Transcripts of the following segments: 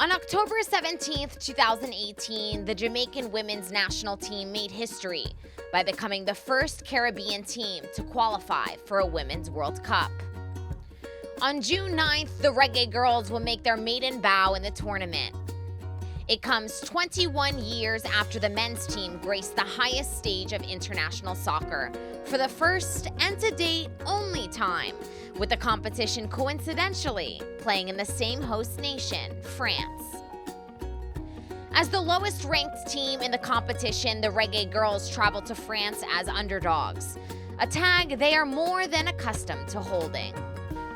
On October 17th, 2018, the Jamaican women's national team made history by becoming the first Caribbean team to qualify for a Women's World Cup. On June 9th, the Reggae Girlz will make their maiden bow in the tournament. It comes 21 years after the men's team graced the highest stage of international soccer for the first and to date only time, with the competition coincidentally playing in the same host nation, France. As the lowest ranked team in the competition, the Reggae Girlz travel to France as underdogs, a tag they are more than accustomed to holding.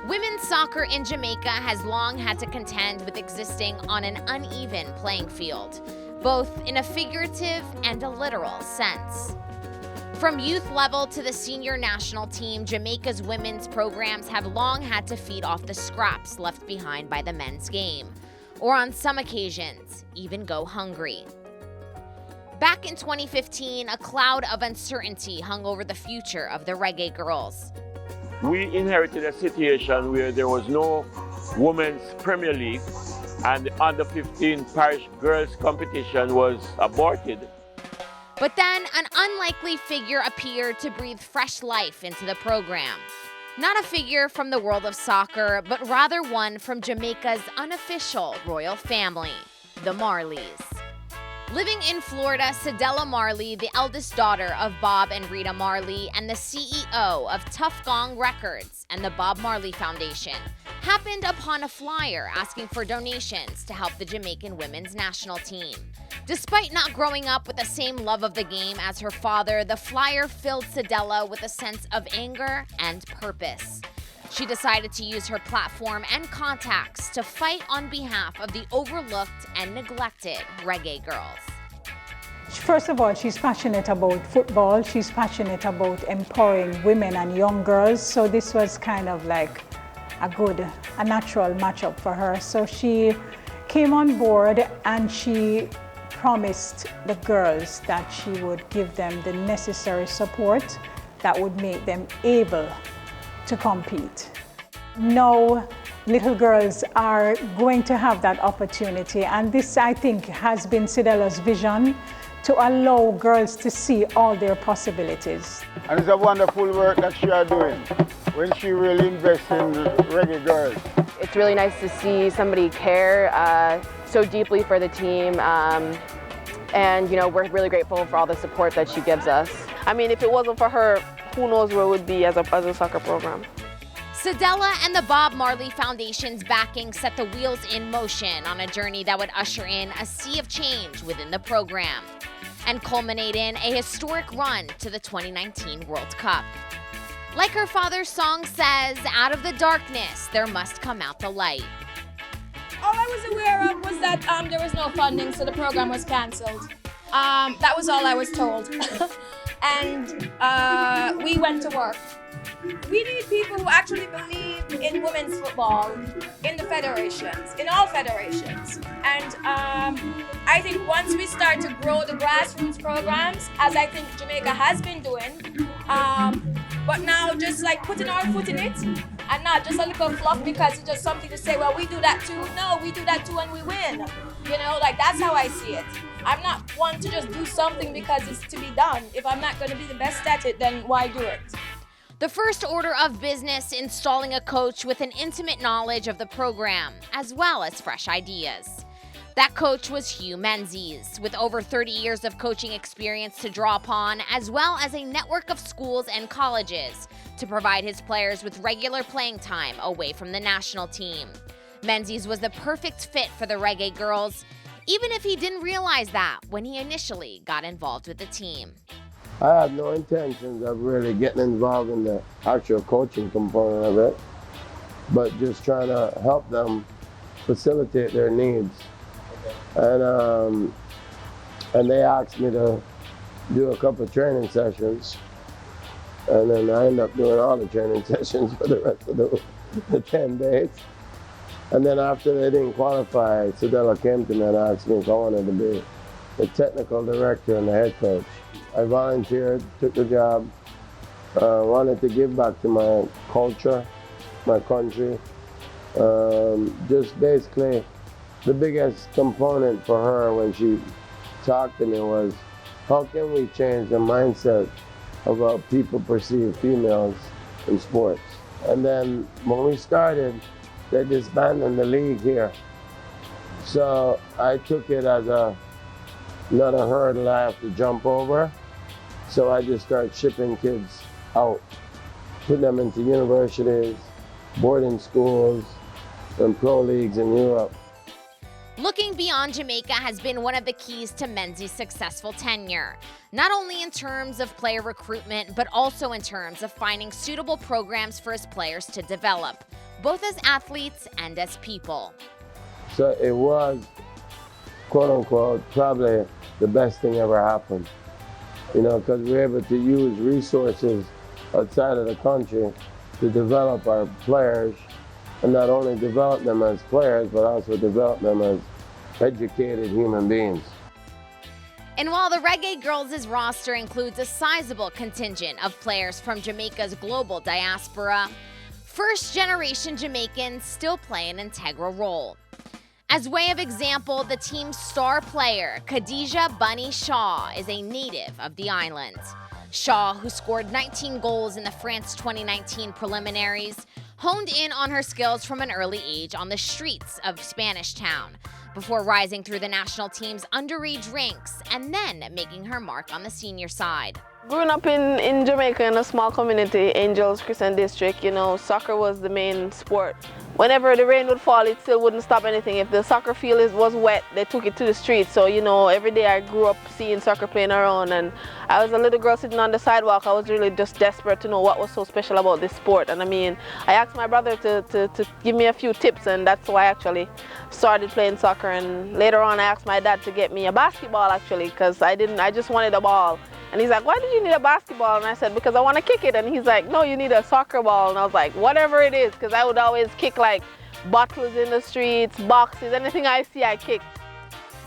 Women's soccer in Jamaica has long had to contend with existing on an uneven playing field, both in a figurative and a literal sense. From youth level to the senior national team, Jamaica's women's programs have long had to feed off the scraps left behind by the men's game, or on some occasions, even go hungry. Back in 2015, a cloud of uncertainty hung over the future of the Reggae Girlz. We inherited a situation where there was no women's Premier League and the under 15 parish girls competition was aborted. But then an unlikely figure appeared to breathe fresh life into the program. Not a figure from the world of soccer, but rather one from Jamaica's unofficial royal family, the Marleys. Living in Florida, Cedella Marley, the eldest daughter of Bob and Rita Marley and the CEO of Tough Gong Records and the Bob Marley Foundation, happened upon a flyer asking for donations to help the Jamaican women's national team. Despite not growing up with the same love of the game as her father, the flyer filled Cedella with a sense of anger and purpose. She decided to use her platform and contacts to fight on behalf of the overlooked and neglected Reggae Girlz. First of all, she's passionate about football. She's passionate about empowering women and young girls. So this was kind of like a natural matchup for her. So she came on board and she promised the girls that she would give them the necessary support that would make them able to compete. Now, little girls are going to have that opportunity, and this, I think, has been Cedella's vision to allow girls to see all their possibilities. And it's a wonderful work that she is doing when she really invests in Reggae Girls. It's really nice to see somebody care so deeply for the team, and we're really grateful for all the support that she gives us. I mean, if it wasn't for her, who knows where it would be as a soccer program. Cedella and the Bob Marley Foundation's backing set the wheels in motion on a journey that would usher in a sea of change within the program and culminate in a historic run to the 2019 World Cup. Like her father's song says, out of the darkness, there must come out the light. All I was aware of was that there was no funding, so the program was canceled. That was all I was told. And we went to work. We need people who actually believe in women's football, in the federations, in all federations. And I think once we start to grow the grassroots programs, as I think Jamaica has been doing, but now just like putting our foot in it and not just a little fluff because it's just something to say, well, we do that too. No, we do that too and we win. That's how I see it. I'm not one to just do something because it's to be done. If I'm not going to be the best at it, then why do it? The first order of business installing a coach with an intimate knowledge of the program, as well as fresh ideas. That coach was Hugh Menzies, with over 30 years of coaching experience to draw upon, as well as a network of schools and colleges to provide his players with regular playing time away from the national team. Menzies was the perfect fit for the Reggae Girlz, even if he didn't realize that when he initially got involved with the team. I had no intentions of really getting involved in the actual coaching component of it, but just trying to help them facilitate their needs. And they asked me to do a couple of training sessions, and then I ended up doing all the training sessions for the rest of the 10 days. And then after they didn't qualify, Cedella came to me and asked me if I wanted to be the technical director and the head coach. I volunteered, took the job, wanted to give back to my culture, my country, just basically the biggest component for her when she talked to me was, how can we change the mindset of how people perceive females in sports? And then when we started, they disbanded the league here. So I took it as another hurdle I have to jump over. So I just started shipping kids out, put them into universities, boarding schools, and pro leagues in Europe. Looking beyond Jamaica has been one of the keys to Menzies' successful tenure, not only in terms of player recruitment, but also in terms of finding suitable programs for his players to develop, both as athletes and as people. So it was, quote unquote, probably the best thing ever happened. You know, because we were able to use resources outside of the country to develop our players, and not only develop them as players, but also develop them as educated human beings. And while the Reggae Girlz' roster includes a sizable contingent of players from Jamaica's global diaspora, first-generation Jamaicans still play an integral role. As way of example, the team's star player, Khadija Bunny Shaw, is a native of the island. Shaw, who scored 19 goals in the France 2019 preliminaries, honed in on her skills from an early age on the streets of Spanish Town, before rising through the national team's underage ranks and then making her mark on the senior side. Growing up in Jamaica in a small community, Angels Christian District, you know, soccer was the main sport. Whenever the rain would fall, it still wouldn't stop anything. If the soccer field was wet, they took it to the streets. So, you know, every day I grew up seeing soccer playing around, and I was a little girl sitting on the sidewalk. I was really just desperate to know what was so special about this sport. And I mean, I asked my brother to give me a few tips, and that's why I actually started playing soccer. And later on, I asked my dad to get me a basketball, actually, because I just wanted a ball. And he's like, why did you need a basketball? And I said, because I want to kick it. And he's like, no, you need a soccer ball. And I was like, whatever it is, because I would always kick like bottles in the streets, boxes, anything I see, I kick.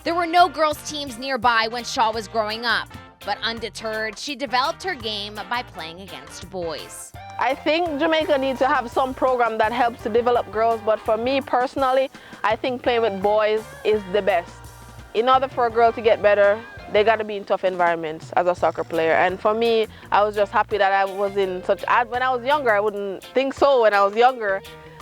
There were no girls' teams nearby when Shaw was growing up, but undeterred, she developed her game by playing against boys. I think Jamaica needs to have some program that helps to develop girls, but for me personally, I think playing with boys is the best. In order for a girl to get better, they got to be in tough environments as a soccer player. And for me, I was just happy that I was in such, when I was younger, I wouldn't think so when I was younger.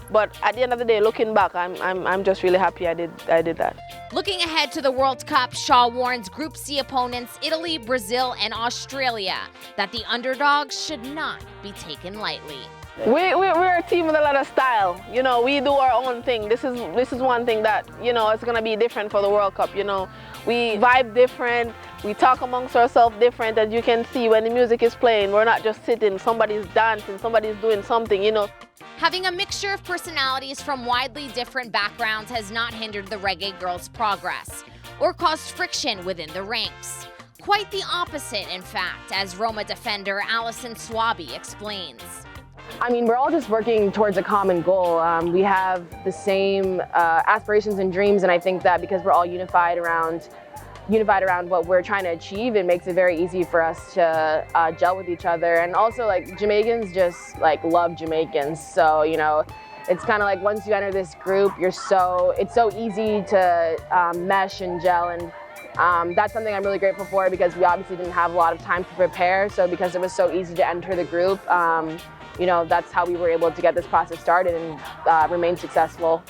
But at the end of the day, looking back, I'm just really happy I did that. Looking ahead to the World Cup, Shaw warns Group C opponents Italy, Brazil, and Australia that the underdogs should not be taken lightly. We're a team with a lot of style. You know, we do our own thing. This is one thing that, you know, it's gonna be different for the World Cup. You know, we vibe different. We talk amongst ourselves different. As you can see, when the music is playing, we're not just sitting. Somebody's dancing. Somebody's doing something. You know. Having a mixture of personalities from widely different backgrounds has not hindered the Reggae Girlz' progress or caused friction within the ranks. Quite the opposite, in fact, as Roma defender Alison Swaby explains. I mean, we're all just working towards a common goal. We have the same aspirations and dreams, and I think that because we're all unified around what we're trying to achieve, it makes it very easy for us to gel with each other. And also, like, Jamaicans just like love Jamaicans, so you know, it's kind of like once you enter this group, it's so easy to mesh and gel, and that's something I'm really grateful for, because we obviously didn't have a lot of time to prepare. So because it was so easy to enter the group, you know, that's how we were able to get this process started and remain successful.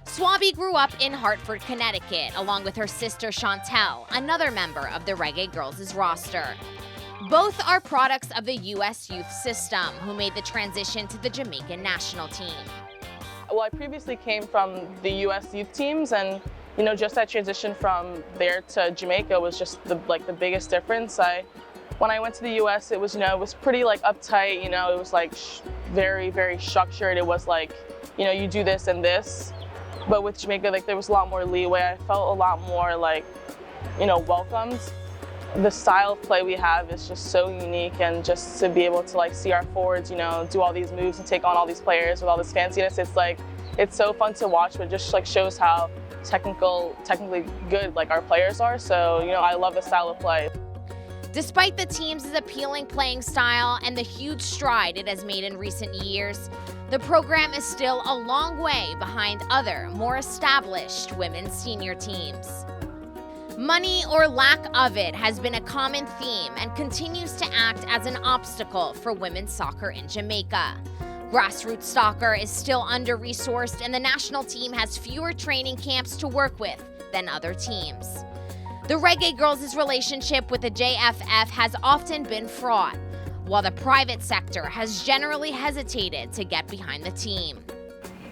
Swaby grew up in Hartford, Connecticut, along with her sister Chantel, another member of the Reggae Girlz' roster. Both are products of the U.S. youth system, who made the transition to the Jamaican national team. Well, I previously came from the U.S. youth teams, and you know, just that transition from there to Jamaica was just the biggest difference. When I went to the U.S., it was, you know, it was pretty like uptight. You know, it was like very, very structured. It was like, you know, you do this and this. But with Jamaica, like, there was a lot more leeway. I felt a lot more like, you know, welcomed. The style of play we have is just so unique, and just to be able to like see our forwards, you know, do all these moves and take on all these players with all this fanciness, it's so fun to watch, but it just like shows how technically good like our players are. So, you know, I love the style of play. Despite the team's appealing playing style and the huge stride it has made in recent years, the program is still a long way behind other, more established women's senior teams. Money or lack of it has been a common theme and continues to act as an obstacle for women's soccer in Jamaica. Grassroots soccer is still under-resourced and the national team has fewer training camps to work with than other teams. The Reggae Girlz' relationship with the JFF has often been fraught, while the private sector has generally hesitated to get behind the team.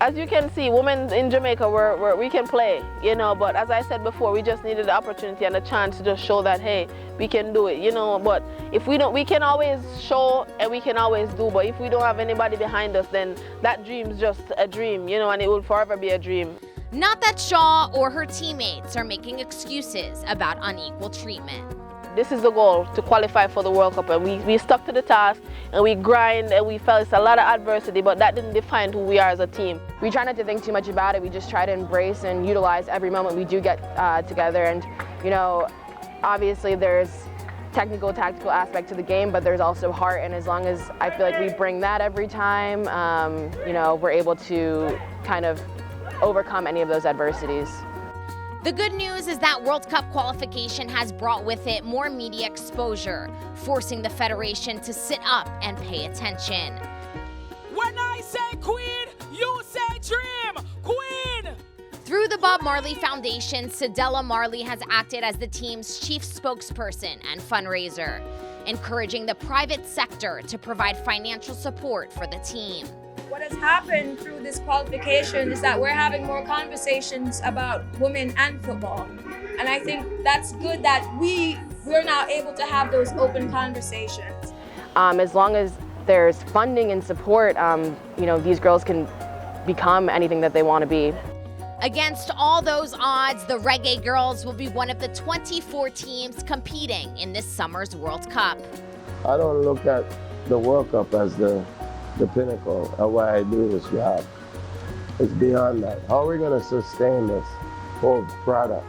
As you can see, women in Jamaica, we can play, you know, but as I said before, we just needed the opportunity and a chance to just show that, hey, we can do it, you know, but if we don't, we can always show and we can always do, but if we don't have anybody behind us, then that dream's just a dream, you know, and it will forever be a dream. Not that Shaw or her teammates are making excuses about unequal treatment. This is the goal, to qualify for the World Cup, and we stuck to the task and we grind and we faced a lot of adversity, but that didn't define who we are as a team. We try not to think too much about it. We just try to embrace and utilize every moment we do get together. And, you know, obviously there's technical, tactical aspect to the game, but there's also heart. And as long as I feel like we bring that every time, you know, we're able to kind of overcome any of those adversities. The good news is that World Cup qualification has brought with it more media exposure, forcing the Federation to sit up and pay attention. When I say queen, you say dream, queen! Through the Bob Marley Foundation, Cedella Marley has acted as the team's chief spokesperson and fundraiser, encouraging the private sector to provide financial support for the team. What has happened through this qualification is that we're having more conversations about women and football. And I think that's good that we're now able to have those open conversations. As long as there's funding and support, you know, these girls can become anything that they want to be. Against all those odds, the Reggae Girlz will be one of the 24 teams competing in this summer's World Cup. I don't look at the World Cup as the pinnacle of why I do this job. It's beyond that. How are we going to sustain this whole product?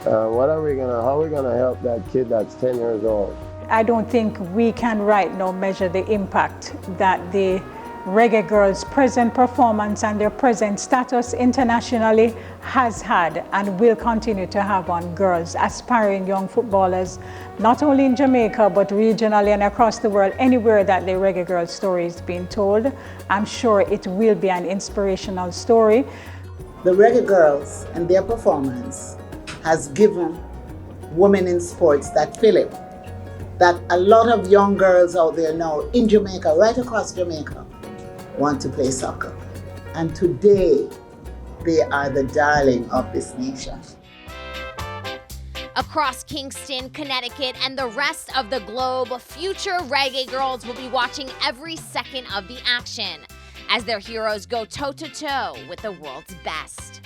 How are we going to help that kid that's 10 years old? I don't think we can right now measure the impact that the Reggae Girlz' present performance and their present status internationally has had and will continue to have on girls, aspiring young footballers, not only in Jamaica, but regionally and across the world, anywhere that the Reggae Girlz story is being told. I'm sure it will be an inspirational story. The Reggae Girlz and their performance has given women in sports that feeling that a lot of young girls out there now in Jamaica, right across Jamaica, want to play soccer. And today, they are the darling of this nation. Across Kingston, Connecticut, and the rest of the globe, future Reggae Girlz will be watching every second of the action as their heroes go toe-to-toe with the world's best.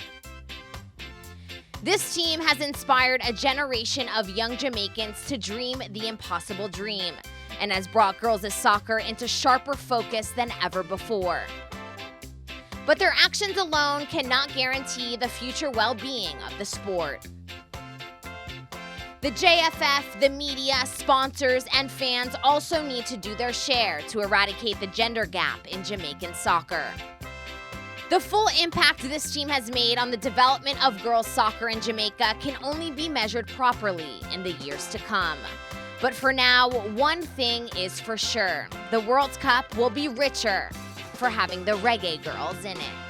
This team has inspired a generation of young Jamaicans to dream the impossible dream, and has brought girls' soccer into sharper focus than ever before. But their actions alone cannot guarantee the future well-being of the sport. The JFF, the media, sponsors, and fans also need to do their share to eradicate the gender gap in Jamaican soccer. The full impact this team has made on the development of girls' soccer in Jamaica can only be measured properly in the years to come. But for now, one thing is for sure. The World Cup will be richer for having the Reggae Girlz in it.